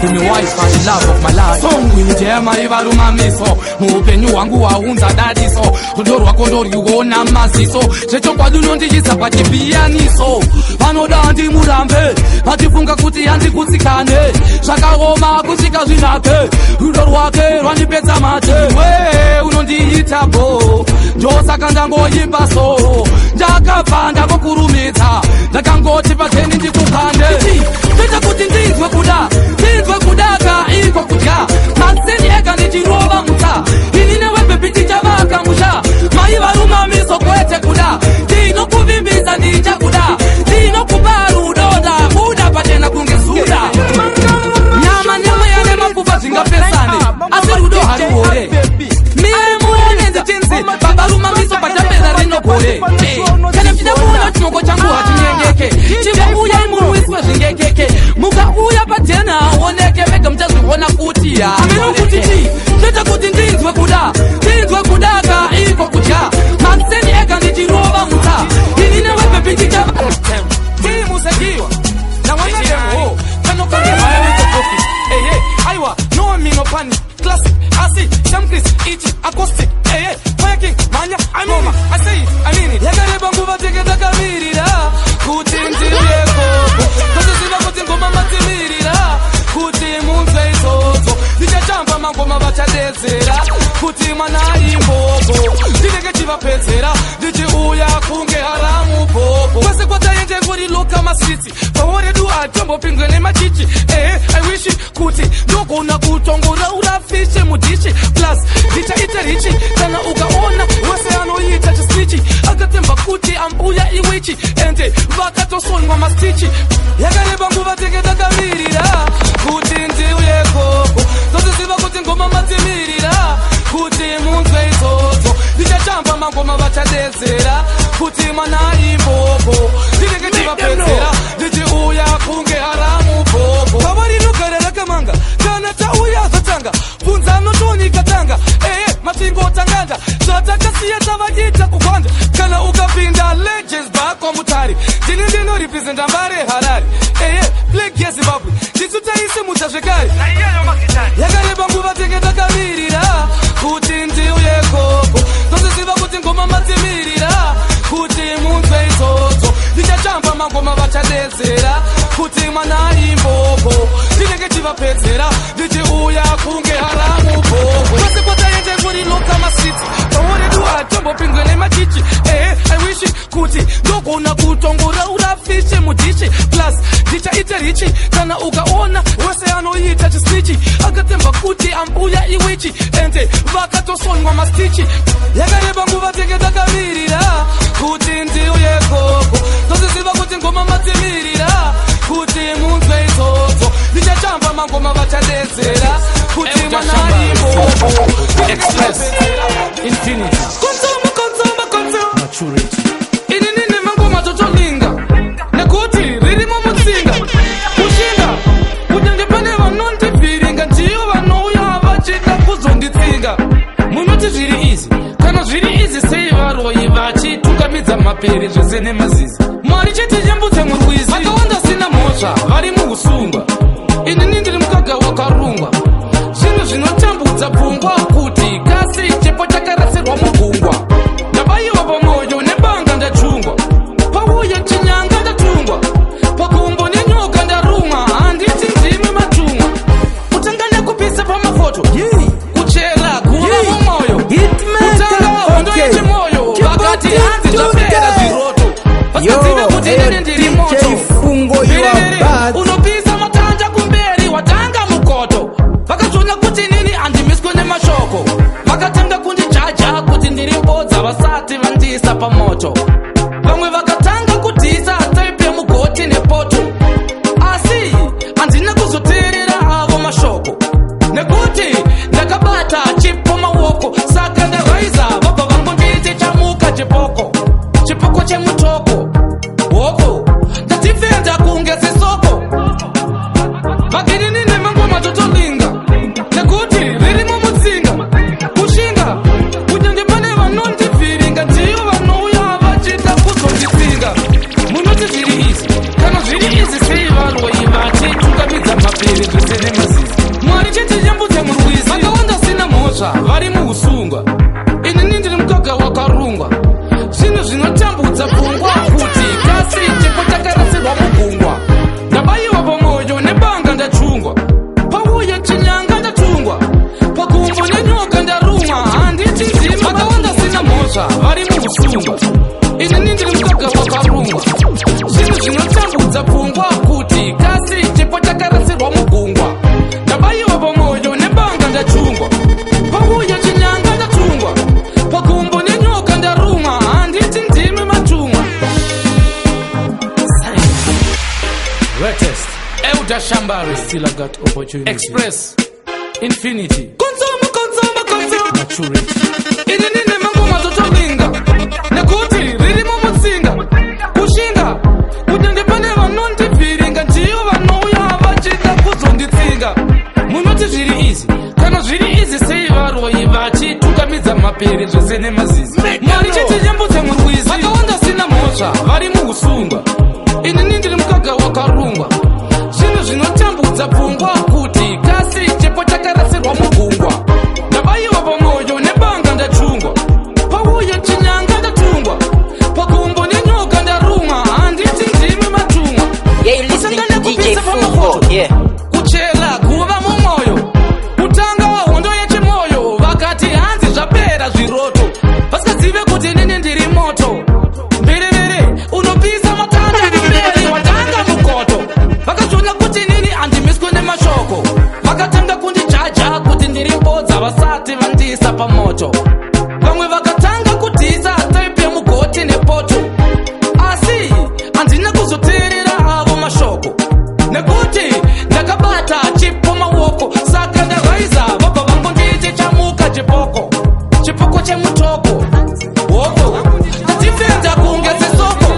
Give me wife and the love of my life. Song njema ivarumamiso muupenyu hwangu hwaunza dadiso rudo rwako ndorikuona maziso zvechokwadi unondiisa pachipiyaniso vanoda ndimurambe vachifunga kuti handikutsikane zvakaoma kusvika zvinake rudo rwake rwandipedza mate we unondiita bo ndosaka ndangoimba so ndakabva ndakokurumidza ndakangoti pateni ndikukande toita kuti ndinzwe kuda kudaka iko kudya maseni ega ndichirova muta ini newebhebi tichavaka musha maivarumamiso kwete kuda ndinokuvimbisa ndichakuda ndinokupa rudoda kuda pachena kunge zuda nyama nemweya nemakuva zvingapesane asi rudo haruhore miremuenenzetinzi babarumamiso pachapera rinogore kana mchida kuona chinongo changu hachinyengeke chivauya imurwiswe zvingekeke mukauya patena aoneke vega mchazviona kuti amenokuti toita kuti ndinzwe kudaka iko kudya maseni ega ndichirova muta ini newebhebi timusekiwa nawanademoho kanokangehaaofi aiwa nominopani classic asi shamkris ichi acoustic fireking manya amoma asei amini yakareba nguva teke takamirira kuti ndiyeko toziziva kuti ngoma matimirira kuti munzwe izvozvo ndichachamba mangoma vachadedzera kuti mwana imbogo ndinenge chivapedzera ndichiuya kunge haramu bobo kwese kwataende kuri loka masiti paworedu atombopindwe nemachichi aiwishi kuti ndogona kutongora urafishe mudishi plus ndichaite richi kana ukaona wese anoita chiswichi akatemba kuti ambuya iwichi ende vakatosonwa mastichi yakareba nguva tenge takamirira kuti ndiuye koko toziziva kuti ngoma matimirira kuti munzwe izvozvo ndichachamba mangoma vachadedzera kuti mwana imbogo ndinenge ndivapedzera ndichiuya kunge haramu bogo pava rinogara rakamanga kana tauya zvatanga bvunza anotonika tanga matingotanganda zvatakasiya tavaita kugwanda kana ukapinda legends bako mutari ndini ndinoripresenta mbare harare flag yezimbabwe nditsutaisimuta zvekare yakareba nguva tenge takamirira kuti ndiuye koko toziziva kuti ngoma matimirira kuti munzwe izvozvo ndichachamba mangoma vachadedzera kuti mwana imbogo ndinenge chivapedzera ndichiuya kunge haramu bogo kwese kwataende kuri loka masiti paworedu atombopindwe nemachichi aiwishi kuti ndogona kutongora urafishe mudishi plus ndichaite richi kana ukaona wese anoita chiswichi akatemba kuti ambuya iwichi ende vakatosonwa mastichi yakareba nguva tenge takamirira kuti ndiuye koko toziziva kuti ngoma matimirira kuti munzwe izvozvo ndichachamba mangoma vachadedzera kuti mwana imbogo express infinity consoma maturity inini nemangoma totolinga nekuti ririmo mutsinga kushinga kunyange pane vanondibviringa ndiyo vanouya vachida kuzonditsinga munoti zviri izi kana zviri izi sei varoyi vachitungamidza maperi zvese nemazizi mwari chete nyambudze murwizi vakawanda sina mhosva vari muusungwa inini ndiri mukaga wakarungwa zvinhu zvinotambudza pfungwa kuti kasi chepo chakarasirwa mugungwa ndabayiwa pamwoyo nebanga ndachungwa pauya chinyanga ndatungwa pakumbo nenyoka ndarumwa handiti ndimi matumwa kutanga nekupisa pamafoto kuchera kuva mumwoyo kutanga hondo yechimwoyo vakati hanzi zvapera zviroto vasazive kuti nene ndiri moto unopisa matanja kumberi mhosva vari muusungwa. Ini ndiri mutoga wakarungwa. Zvinhu zvinotambudza pfungwa kuti kasi chipo chakarasirwa mugungwa. Ndabayiwa pamwoyo nebanga ndachungwa. Pauya chinyanga ndatungwa. Pagumbo nenyoka ndarumwa. Handiti nzima vakawanda sina mhosva vari muusungwa. Ini ndiri mutoga wakarungwa. Zvinhu zvinotambudza pfungwa kuti kasi chipo chakarasirwa mugungwa. Ndabayiwa pamwoyo nebanga ndachungwa. Pauya chinyanga ndatungwa. Pagumbo nenyoka ndarumwa. Handiti ndimi matungwa. Greatest Elder Shambari still I got opportunity. Express Infinity. Consoma maturity. Ini nini mangu matotolinga. Nekuti riri mumutsinga. Kushinga kutendepane vanondiviringa. Ndiyo vanouya vachida kuzonditsinga. Munoti zviri izi. Kana zviri izi sei varoi vachitukamidza mapere zvese nemazizi. Mwari chiti nyambutse murwizi. Vakawanda sina mhosva vari muusungwa. Ini ndiri mukaga wakarungwa. Zvinhu zvinotambudza pfungwa kuti kasi chipo chakarasirwa mugungwa. Ndabayiwa pamwoyo nebanga ndachungwa. Pauya chinyanga ndatungwa. Pagumbo nenyoka ndarumwa. Handiti ndimi matungwa. Yeah, you're listening to DJ Fugo. Yeah. Kuchela kuva mumwoyo. Kutanga hondo yechimoyo. Vakati hanzi zvapera zviroto. Vasikazive kuti nini ndiri moto. Mberevere unopisa matanda mberi watanga mukoto. Vakazvona kuti nini handimiswe nemashoko. Vakatanga kundijaja kuti ndiri mbodza vasati vandisa pamoto. Vamwe vakatanga kudhisa taipi yemugoti nepoto. Asi handina kuzoteerera avo mashoko. Nekuti ndakabata chipo maoko. Saka ndaraiza vabva vangonditi chamuka chipoko. Chipoko chemutoko. Woko tifenda kunge sesoko.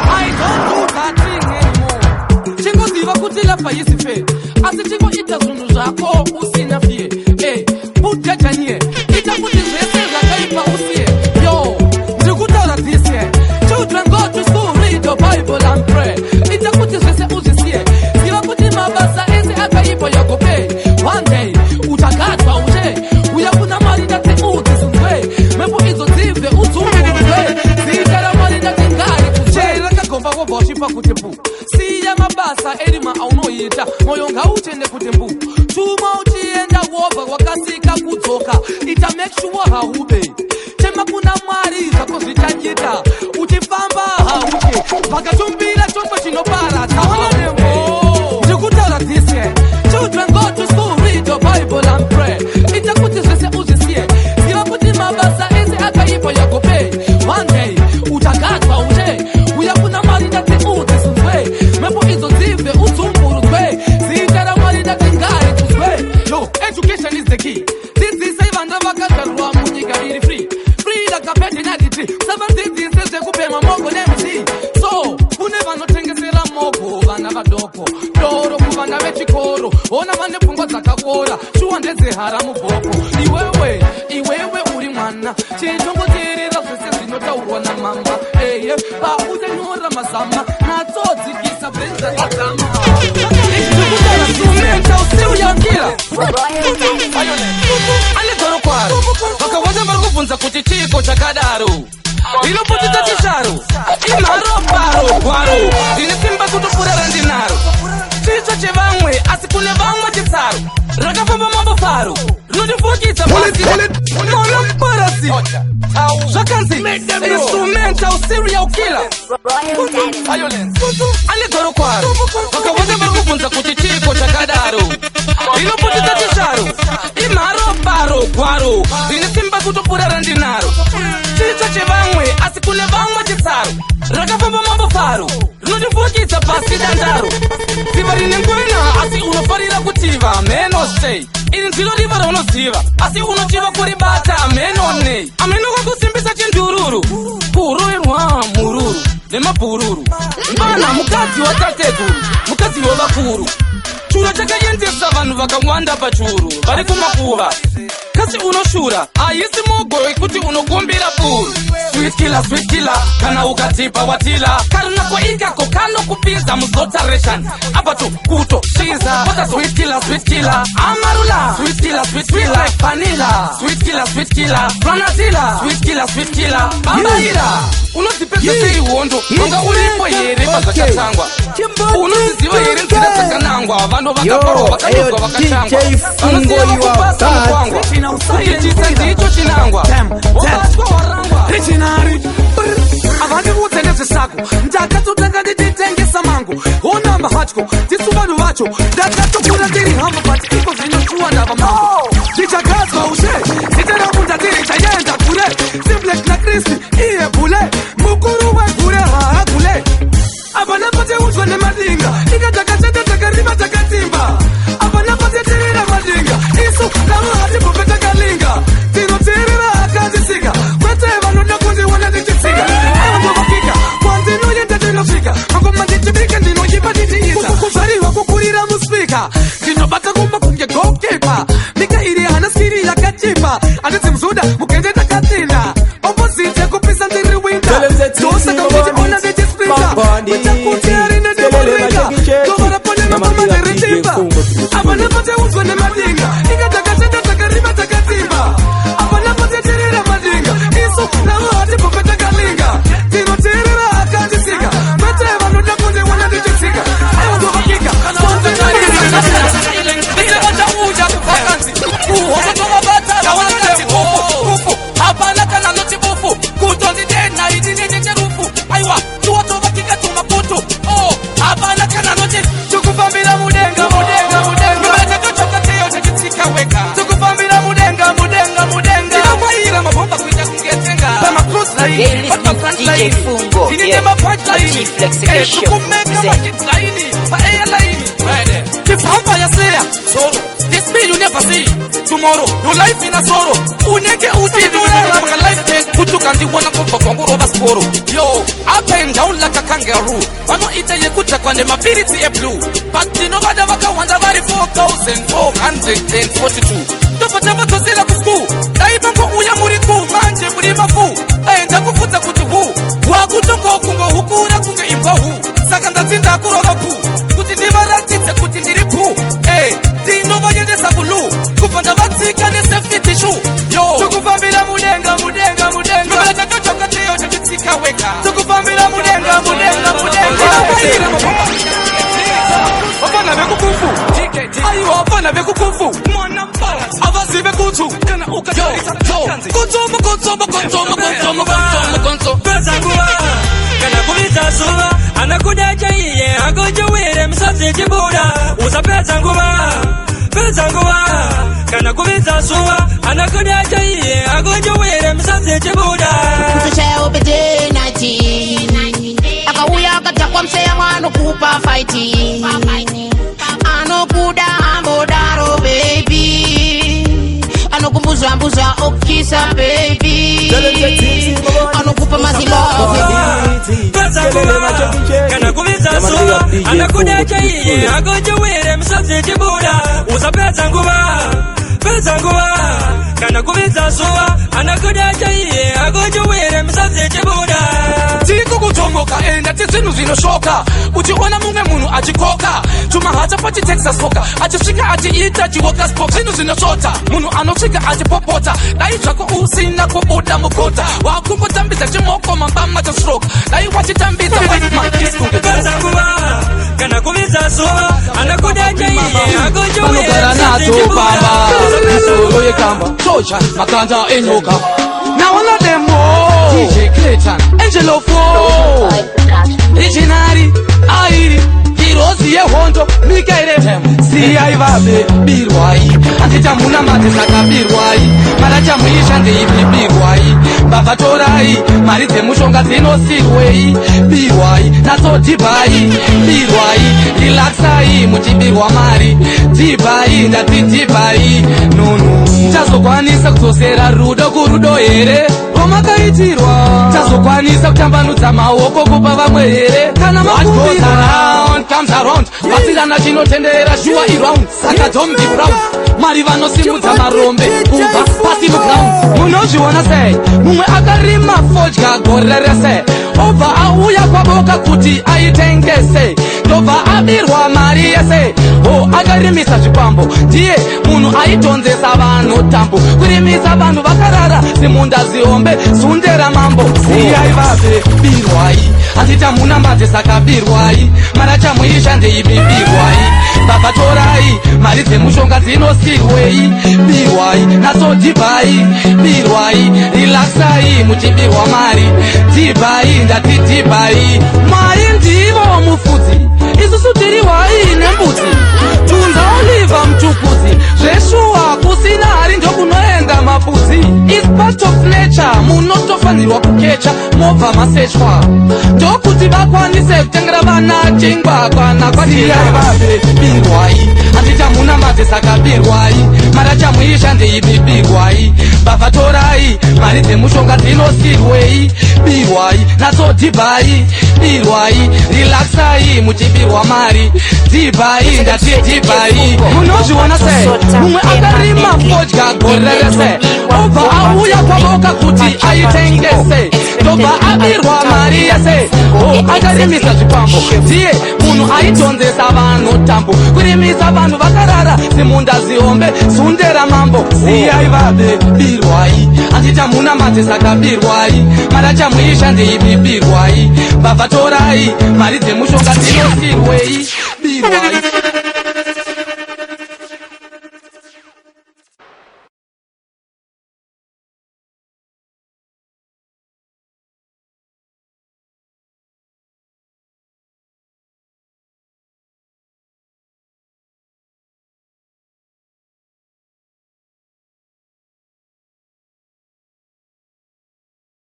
I don't do that thing anymore. Chingoziva kuti lapha yisife. Asi chingoita zvinhu zvako usina fie. Budjajanye ita kuti zvese zvakaipa usiye. Yo, ndikutaura this year. Children go to school, read your Bible and pray. Ita kuti zvese uzisiye. Ziva kuti mabasa ese akaipa yakopei. One day utagadzwa ushe. Uyafuna mari ndati udzisungwe. Mepo izodzive udzungurwe. Zikara mari ndati ngari kushe. Rakagomba wobva uchipa kuti mbu. Siya mabasa erima aunoita. Moyo ngautende kuti mbu. Chuma uchienda wobva wakasika kudzoka. Ita make sure haube. Chema kuna mwari zako zvichanyika. Uchifamba hauke. Pakatumbira chombo chinopara. Tawana nembo. Ndikutaura this year. Children go to school, read your Bible and pray. Ita kuti zvese uzisiye. Ziva kuti mabasa ese akaipa yakopei. One day utagadzwa ushe. Uyafuna mari ndati udzisungwe. Mepo izodzive udzumburudzwe. Zita ramwari ndati ngari kuzwe. Yo, education is the key. Dzidzisai vana vakadzvarwa munyika iri free. Free lakapeti naditi. Sava dzidzise zvekupema mogo nemuti. So kune vanotengesera mogo vana vadoko. Doro kuvana vechikoro. Ona vane pfungwa dzakakora. Shuwa ndedzehara mubhoko. Iwewe uri mwana. Chitongoteerera zvese zvinotaurwa namama. Paunyanyora mazama. Natsodzikisa benza razama. Ndikutaura instrumental still yankira. Alegoro kwaro. Vakawanda vari kubvunza kuti chiko chakadaro. Inoputita chisharo. Imharo paro gwaro. Ndine simba kutopfuura randinaro. Chicho chevamwe asi kune vamwe chitsaro. Rakafamba mambo faro. Rinondifukidza pasi. Mona parasi. Zvakanzi instrumental serial killer. Alegoro kwaro. Vakawanda vari kubvunza kuti chiko chakadaro. Inoputita chisharo. Imharo paro gwaro. Ndine simba kutopfuura randinaro. Chicho chevamwe asi kune vamwe chitsaro. Rakafamba mambo faro. Rinondifukidza pasi dandaro. Ziva rine ngwena asi unofarira kutiva. Meno stay. Ini ndiro riva raunoziva asi unochiva kuribata. Ameno nei. Ameno kwakusimbisa chindururu. Kuroerwa mururu nemabhururu. Mbana mukadzi watateguru. Mukadzi wevakuru. Churo chakaendesa vanhu vakawanda pachuru. Vari kumakuva. Kasi unoshura. Haisi mogo wekuti unogombera buru. sweet killer kana ukatipa watila karna kwa ikako kano kupiza muzotaration abatu kuto shiza what a sweet killer amarula sweet killer vanilla sweet killer granatilla sweet killer bambaira unozipeza sei wondo nga ulipo yere bazakatangwa unoziziva yere nzira dzakanangwa vanhu vakaparwa vakadogwa vakatangwa vanoziva vakupasa mukwangwa kuchitisa ndicho chinangwa wabatwa warangwa Richinari avandi vudze nezvisako ndakatotanga ndititengesa mangu onamba hatyo tisu vanhu vacho ndakatokura ndiri hambo but iko zvinoshuwa ndava mambo ndichagadzwa ushe zita rangu ndatiri chaenda kure simplek nakristi iye bule mukuru wegure haagule apa napateudzwa nemadinga ikadakachata takarima takatimba apa napatetirira madinga isu navo hatipope takalinga tinoteerera akandisika kwete vanoda kundiona ndichitsika avandovafika kwandinoyenda ndinofika mangoma ndichibika ndinoyipa ndichiisa kuzvariwa kukurira muspika ndinobata kumba kunge goalkeeper mika iri hana skiri yakachipa handidzi muzuda mugende ndakatinda opposite kupisa ndiri winda ndosaka ndichiona ndichisprinta wetakuti arine ndimoringa ndovarapone mangoma ndiritimba apa napateudzwa nemadinga ikadakachata takarima takatimba apa napatetirira madinga isu navo hatipope takalinga tinoteerera akandisika kwete vanoda kundiona ndichitsika avandovakika hapana kana noti bufu kutondidena idinenyerufu aiwa tuwatovakika tumaputu hapana kana noti tukufambira mudenga mechatochokateyo chachitsika weka tukufambira mudenga tinamayira mabomba kuita kungetenga pamacrossline DJ Fungo, tukumeka machitlaini paairline tifamba yaseya soro this mean you never see tomorrow your life in a sorrow uneke utidurela maka life tank kutuka ndiwona kumva kwangurova sporo yo up and down like a kangaroo vanoita yekuta kwande mapiriti eblue but tinovada vakawanda vari 4442 ndopata vatozela kuschool daivango uya muri ku manje muri mafu aenda kupfudza kuti hu wakutongokungo hukura kunge imbwa hu saka ndatsinda kurova pu kuti ndivaratidze kuti ndiri pu ndinovayendesa kulu kubva ndavatsika nesefitishu yo tukufambira mudenga mechatochokateyo chachitsika weka tukufambira mudenga vafana vekukufu aiwa vafana vekukufu avazive kutsu kana ukatsomo pezanguva kana kuvidza zuva anakudacha iye akujowire misodzi chibuda usapedza nguva kana kuvidza zuva anakudacha iye akujowire misodzi chibuda tusheubidinati akauya akatakwa mseya mwana kupa faiti anokuda ambodaro baby anokumbuzwa okisa baby anokupa mazilove kana kuvidza zuva anakudacha iye akujowire misodzi chibuda usapedza nguva kana kuvidza zuva anakudacha iye akujowire misodzi chibuda tiko kutomoka ndati zvinhu zvinoshoka uchiona mumwe munhu achikoka tumahacha pachitexas koka achisvika achiita chiwoka spok zvinhu zvinosvota munhu anosvika achipopota dai zvako usina kubuda mugota wakumbotambidza chimoko mambama chasroka dai wachitambidza kana kuvidza zuva anakudacha iye akujowire nadzo baba soro yekamba tosha makanda enyoka naona demo DJ Clayton Angelo Fo Richinari Airi Kirozi yehondo Mikaire Siyai vabe birwai Andita muna mate saka birwai Maracha muisha ndeipi birwai Baba torai Maridze mushonga zino sirwei Birwai Naso dibai Birwai Relaxai muchibirwa mari Dibai Ndati dibai Nunu Tazokwanisa kutosera rudo kurudo here Romakaitirwa Tazokwanisa kutambanudza maoko kupa vamwe here Kana makumbira comes around Vasirana chinotendera shuwa iround Saka don't be proud mari vanosimudza marombe kubva pasi muground. Munozviona sei? Mumwe akarima fodya gore rese, obva auya kwaboka kuti aitengese, ndobva abirwa mari yese. Akarimisa zvipambo, ndiye munhu aitonzesa vanhu tambo, kurimisa vanhu vakarara semunda zihombe, sundera mambo. Ziyai vabe birwai, handiti hamuna mate saka birwai, mara chamuisha ndeibibirwai. Baba torai mari dzemushonga dzinosirwei, birwai naso dhibhai, birwai relaxai muchibirwa mari, dhibhai ndati dhibhai. Mai ndivo mufudzi, isusu tiriwai nembudzi, tunza oliva mchukuzi, zveshuwa kusina hari ndokunoenda mapudzi. It's part of nature, munotofanirwa kukecha mobva masechwa, ndokuti vakwanise kutengera vana chingwa kana kwatiyai vabe birwai, handiti hamuna mate saka birwai, mara chamuisha ndeibibirwai. Baba torai mari dzemushonga dzinosirwei, birwai naso dhibhai, birwai relaxai muchibirwa mari, dhibhai ndati dhibhai. Munozviona sei? Mumwe akarima fodya gore rese, obva auya kwaboka kuti aitengese, ndobva abirwa mari yese. Akarimisa zvipambo, ndiye munhu aitonzesa vanhu tambo, kurimisa vanhu vakarara semunda zihombe, sundera mambo. Ziyai vabe birwai, handiti hamuna mate saka birwai, mara chamuisha ndeibibirwai. Baba torai mari dzemushonga dzinosirwei, birwai.